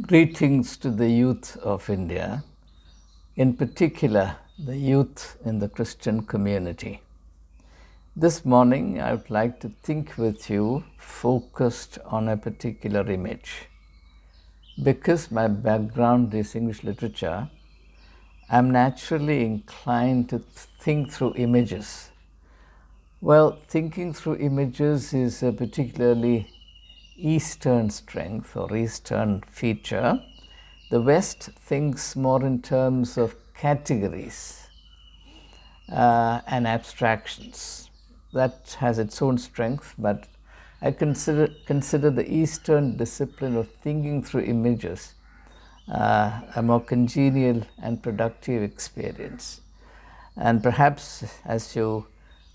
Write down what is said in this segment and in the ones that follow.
Greetings to the youth of India, in particular the youth in the Christian community. This morning I would like to think with you focused on a particular image. Because my background is English literature, I am naturally inclined to think through images. Well, thinking through images is a particularly Eastern strength or Eastern feature. The West thinks more in terms of categories and abstractions. That has its own strength, but I consider the Eastern discipline of thinking through images a more congenial and productive experience. And perhaps as you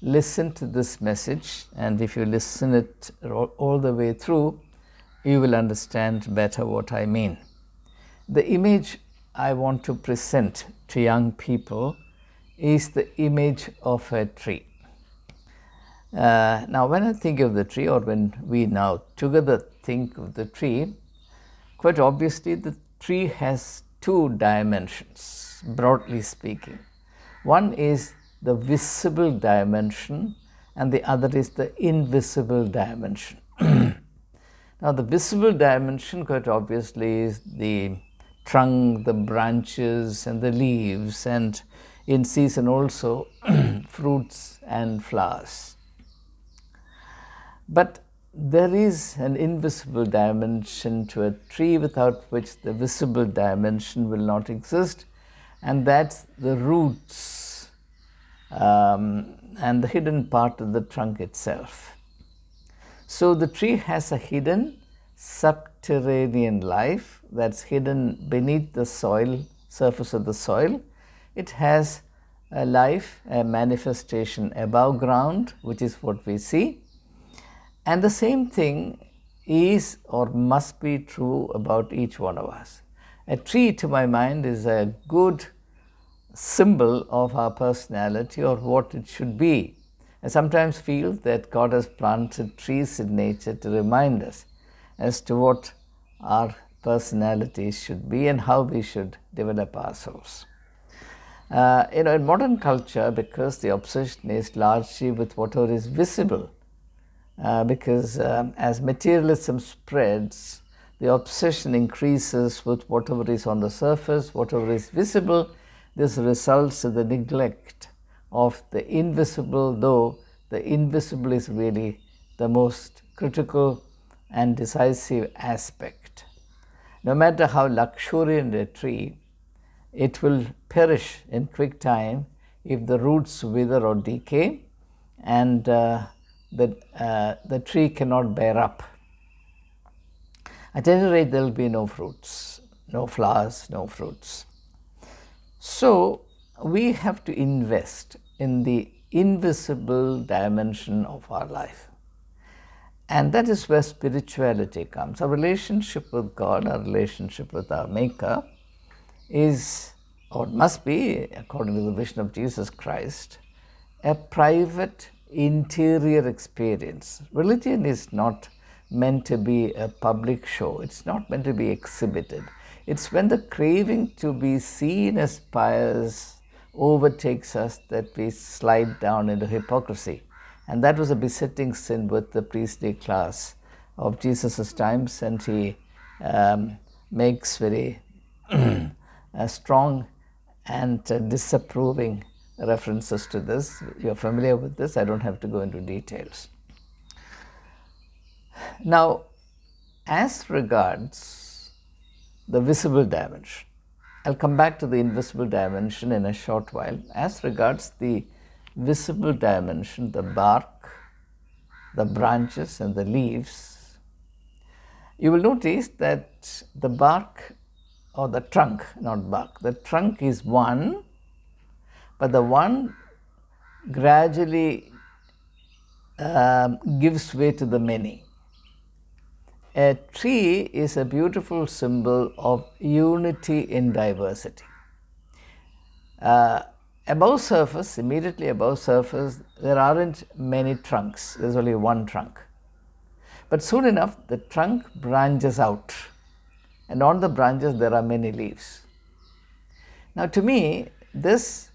listen to this message, and if you listen it all the way through, you will understand better what I mean. The image I want to present to young people is the image of a tree. Now, when I think of the tree, or when we now together think of the tree, quite obviously the tree has two dimensions, broadly speaking. One is the visible dimension, and the other is the invisible dimension. Now, the visible dimension, quite obviously, is the trunk, the branches, and the leaves, and in season also fruits and flowers. But there is an invisible dimension to a tree without which the visible dimension will not exist, and that's the roots and the hidden part of the trunk itself. So the tree has a hidden subterranean life that's hidden beneath the soil, surface of the soil. It has a life, a manifestation above ground, which is what we see. And the same thing is or must be true about each one of us. A tree, to my mind, is a good symbol of our personality or what it should be. I sometimes feel that God has planted trees in nature to remind us as to what our personalities should be and how we should develop ourselves. In modern culture, because the obsession is largely with whatever is visible, because as materialism spreads, the obsession increases with whatever is on the surface, whatever is visible. This results in the neglect of the invisible, though the invisible is really the most critical and decisive aspect. No matter how luxuriant a tree, it will perish in quick time if the roots wither or decay, and the tree cannot bear up. At any rate, there will be no fruits, no flowers, no fruits. So we have to invest in the invisible dimension of our life. And that is where spirituality comes. Our relationship with God, our relationship with our Maker is, or must be, according to the vision of Jesus Christ, a private interior experience. Religion is not meant to be a public show. It's not meant to be exhibited. It's when the craving to be seen as pious overtakes us that we slide down into hypocrisy. And that was a besetting sin with the priestly class of Jesus' times, and he makes very strong and disapproving references to this. You're familiar with this. I don't have to go into details. Now, as regards the visible dimension, I'll come back to the invisible dimension in a short while. As regards the visible dimension, the bark, the branches, and the leaves, you will notice that the bark, or the trunk, not bark, the trunk is one, but the one gradually gives way to the many. A tree is a beautiful symbol of unity in diversity. Above surface, immediately above surface, there aren't many trunks. There's only one trunk. But soon enough, the trunk branches out and on the branches there are many leaves. Now, to me, this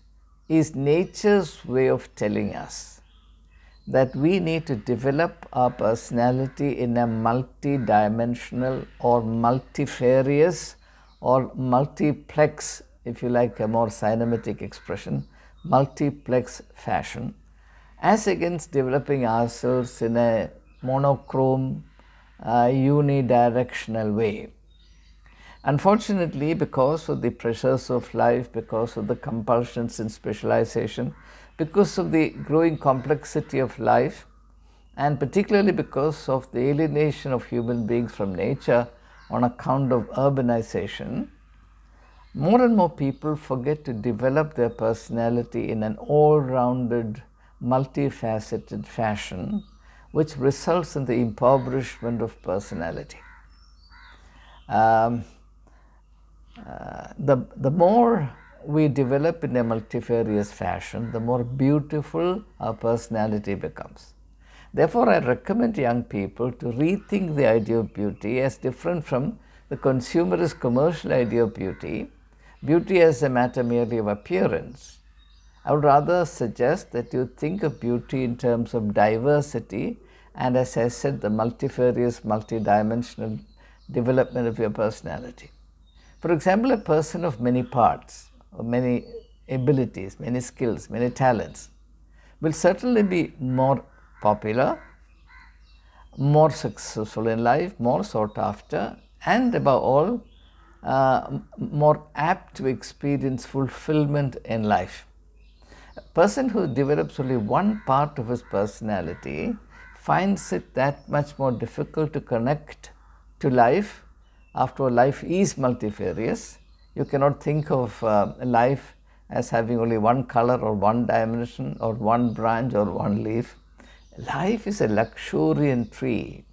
is nature's way of telling us that we need to develop our personality in a multi-dimensional or multifarious or multiplex, if you like a more cinematic expression, multiplex fashion, as against developing ourselves in a monochrome, unidirectional way. Unfortunately, because of the pressures of life, because of the compulsions in specialization, because of the growing complexity of life, and particularly because of the alienation of human beings from nature on account of urbanization, more and more people forget to develop their personality in an all-rounded, multifaceted fashion, which results in the impoverishment of personality. The more we develop in a multifarious fashion, the more beautiful our personality becomes. Therefore, I recommend young people to rethink the idea of beauty as different from the consumerist commercial idea of beauty, beauty as a matter merely of appearance. I would rather suggest that you think of beauty in terms of diversity and, as I said, the multifarious, multidimensional development of your personality. For example, a person of many parts, or many abilities, many skills, many talents will certainly be more popular, more successful in life, more sought after, and above all, more apt to experience fulfillment in life. A person who develops only one part of his personality finds it that much more difficult to connect to life. After all, life is multifarious. You cannot think of life as having only one color or one dimension or one branch or one leaf. Life is a luxuriant tree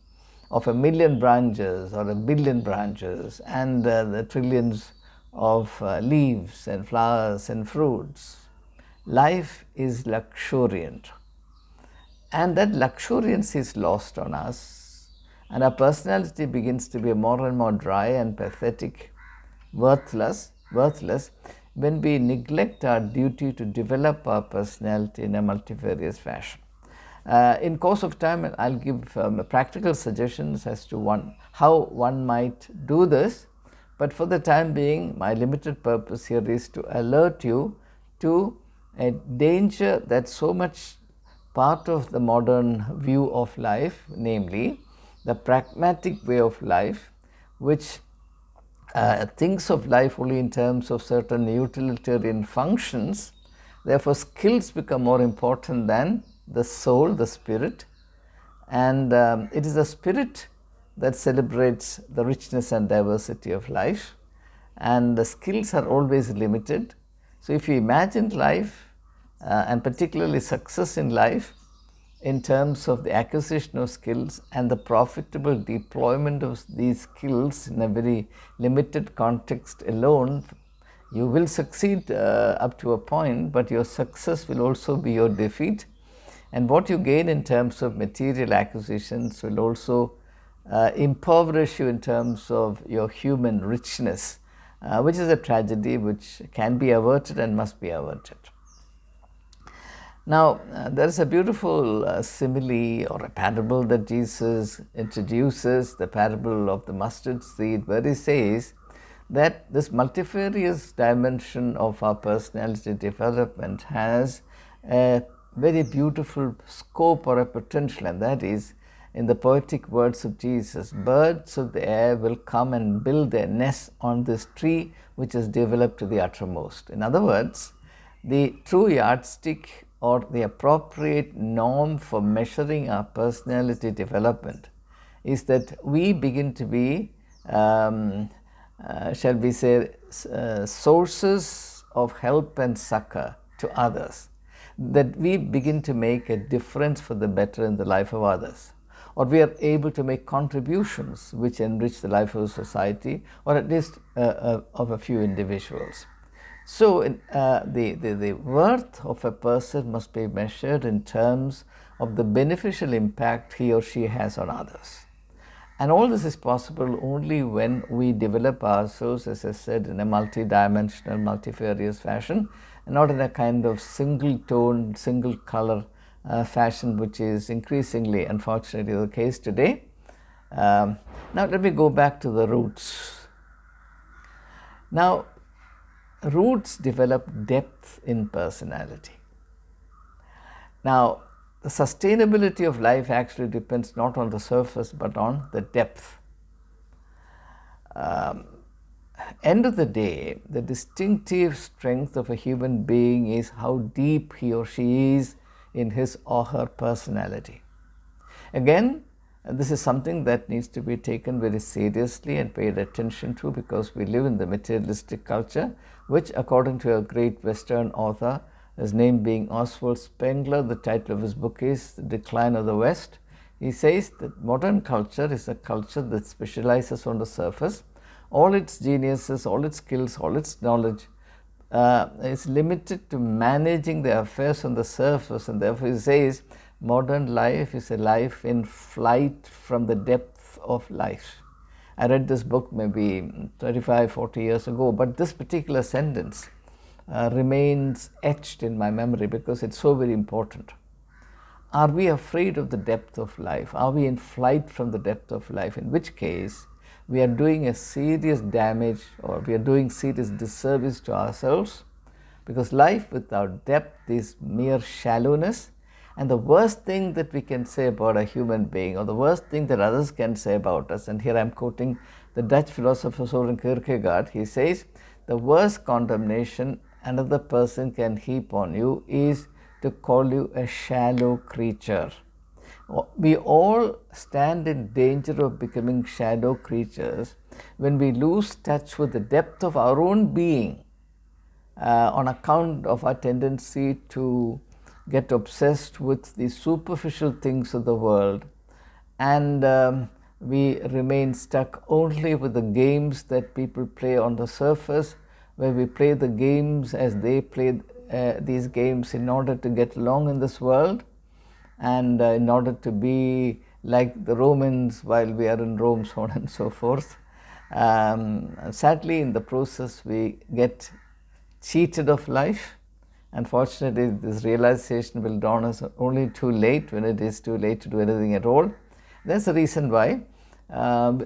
of 1,000,000 branches or 1,000,000,000 branches and the trillions of leaves and flowers and fruits. Life is luxuriant, and that luxuriance is lost on us, and our personality begins to be more and more dry and pathetic, worthless when we neglect our duty to develop our personality in a multifarious fashion. In course of time, I'll give practical suggestions as to how one might do this, but for the time being, my limited purpose here is to alert you to a danger that so much part of the modern view of life, namely the pragmatic way of life, which thinks of life only in terms of certain utilitarian functions. Therefore, skills become more important than the soul, the spirit, and it is the spirit that celebrates the richness and diversity of life, and the skills are always limited. So, if you imagine life and particularly success in life in terms of the acquisition of skills and the profitable deployment of these skills in a very limited context alone, you will succeed up to a point, but your success will also be your defeat. And what you gain in terms of material acquisitions will also impoverish you in terms of your human richness, which is a tragedy which can be averted and must be averted. Now, there is a beautiful simile or a parable that Jesus introduces, the parable of the mustard seed, where he says that this multifarious dimension of our personality development has a very beautiful scope or a potential, and that is, in the poetic words of Jesus, birds of the air will come and build their nests on this tree which is developed to the uttermost. In other words, the true yardstick or the appropriate norm for measuring our personality development is that we begin to be, shall we say, sources of help and succor to others, that we begin to make a difference for the better in the life of others, or we are able to make contributions which enrich the life of society, or at least of a few individuals. So, the worth of a person must be measured in terms of the beneficial impact he or she has on others. And all this is possible only when we develop ourselves, as I said, in a multi-dimensional, multifarious fashion, and not in a kind of single tone, single color fashion, which is increasingly, unfortunately, the case today. Now let me go back to the roots. Now, roots develop depth in personality. Now, the sustainability of life actually depends not on the surface but on the depth. End of the day, the distinctive strength of a human being is how deep he or she is in his or her personality. Again, this is something that needs to be taken very seriously and paid attention to, because we live in the materialistic culture, which, according to a great Western author, his name being Oswald Spengler, the title of his book is The Decline of the West. He says that modern culture is a culture that specializes on the surface. All its geniuses, all its skills, all its knowledge is limited to managing the affairs on the surface, and therefore he says modern life is a life in flight from the depth of life. I read this book maybe 35-40 years ago, but this particular sentence remains etched in my memory because it's so very important. Are we afraid of the depth of life? Are we in flight from the depth of life? In which case, we are doing a serious damage, or we are doing serious disservice to ourselves, because life without depth is mere shallowness. And the worst thing that we can say about a human being, or the worst thing that others can say about us, and here I'm quoting the Dutch philosopher Søren Kierkegaard, he says, the worst condemnation another person can heap on you is to call you a shallow creature. We all stand in danger of becoming shallow creatures when we lose touch with the depth of our own being on account of our tendency to get obsessed with the superficial things of the world, and we remain stuck only with the games that people play on the surface, where we play the games as they play these games in order to get along in this world, and in order to be like the Romans while we are in Rome, so on and so forth. Sadly, in the process, we get cheated of life. Unfortunately, this realization will dawn us only too late, when it is too late to do anything at all. That's the reason why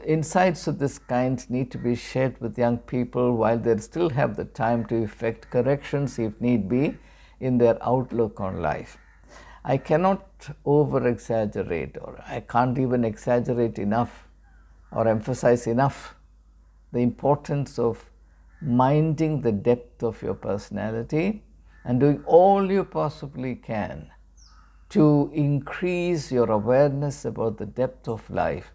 insights of this kind need to be shared with young people while they still have the time to effect corrections, if need be, in their outlook on life. I cannot over-exaggerate, or I can't even exaggerate enough or emphasize enough the importance of minding the depth of your personality and doing all you possibly can to increase your awareness about the depth of life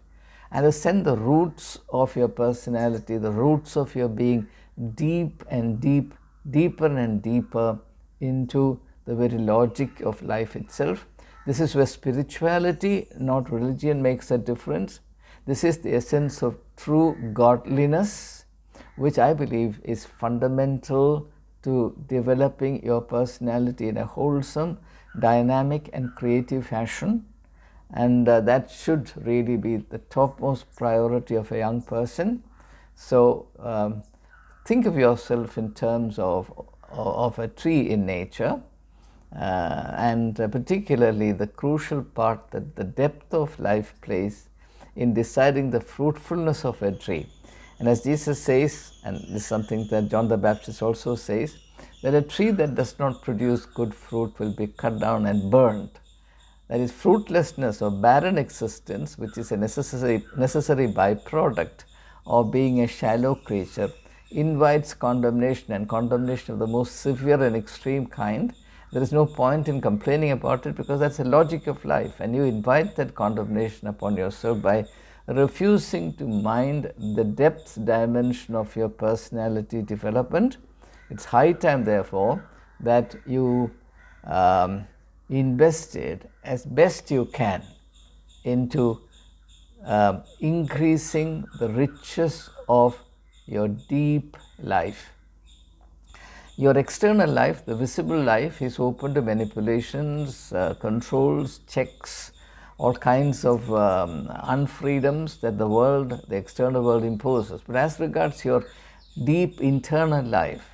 and to send the roots of your personality, the roots of your being deep and deeper and deeper into the very logic of life itself. This is where spirituality, not religion, makes a difference. This is the essence of true godliness, which I believe is fundamental to developing your personality in a wholesome, dynamic and creative fashion. And that should really be the topmost priority of a young person. So think of yourself in terms of a tree in nature, and particularly the crucial part that the depth of life plays in deciding the fruitfulness of a tree. And as Jesus says, and this is something that John the Baptist also says, that a tree that does not produce good fruit will be cut down and burnt. That is, fruitlessness or barren existence, which is a necessary byproduct of being a shallow creature, invites condemnation, and condemnation of the most severe and extreme kind. There is no point in complaining about it, because that's the logic of life, and you invite that condemnation upon yourself by refusing to mind the depth dimension of your personality development. It's high time, therefore, that you invested as best you can into increasing the riches of your deep life. Your external life, the visible life, is open to manipulations, controls, checks, all kinds of unfreedoms that the world, the external world imposes. But as regards your deep internal life,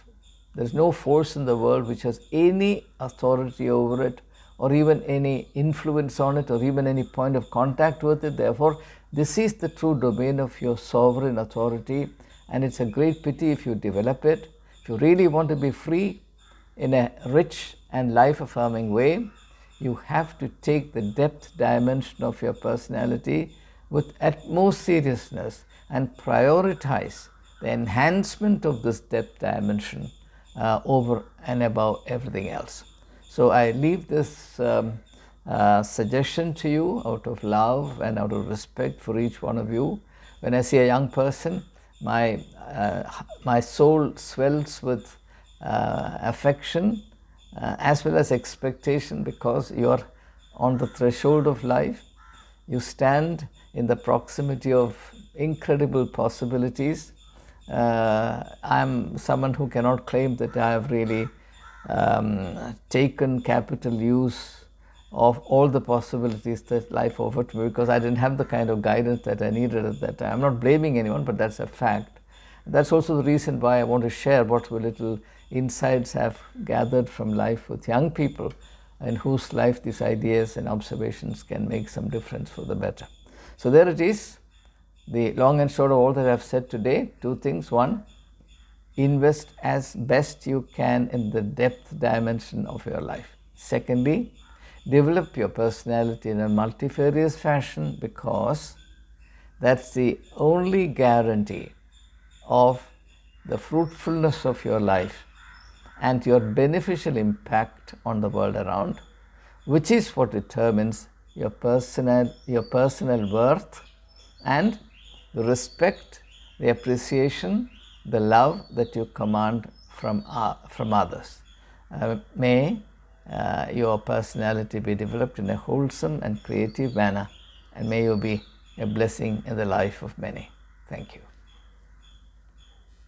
there is no force in the world which has any authority over it, or even any influence on it, or even any point of contact with it. Therefore, this is the true domain of your sovereign authority, and it's a great pity if you develop it. If you really want to be free in a rich and life-affirming way, you have to take the depth dimension of your personality with utmost seriousness and prioritize the enhancement of this depth dimension over and above everything else. So I leave this suggestion to you out of love and out of respect for each one of you. When I see a young person, my soul swells with affection as well as expectation, because you are on the threshold of life. You stand in the proximity of incredible possibilities. I'm someone who cannot claim that I have really taken capital use of all the possibilities that life offered to me, because I didn't have the kind of guidance that I needed at that time. I'm not blaming anyone, but that's a fact. That's also the reason why I want to share what little insights I've gathered from life with young people, in whose life these ideas and observations can make some difference for the better. So there it is, the long and short of all that I've said today. Two things. One, invest as best you can in the depth dimension of your life. Secondly, develop your personality in a multifarious fashion, because that's the only guarantee of the fruitfulness of your life and your beneficial impact on the world around, which is what determines your personal worth and the respect, the appreciation, the love that you command from others. May your personality be developed in a wholesome and creative manner, and may you be a blessing in the life of many. Thank you.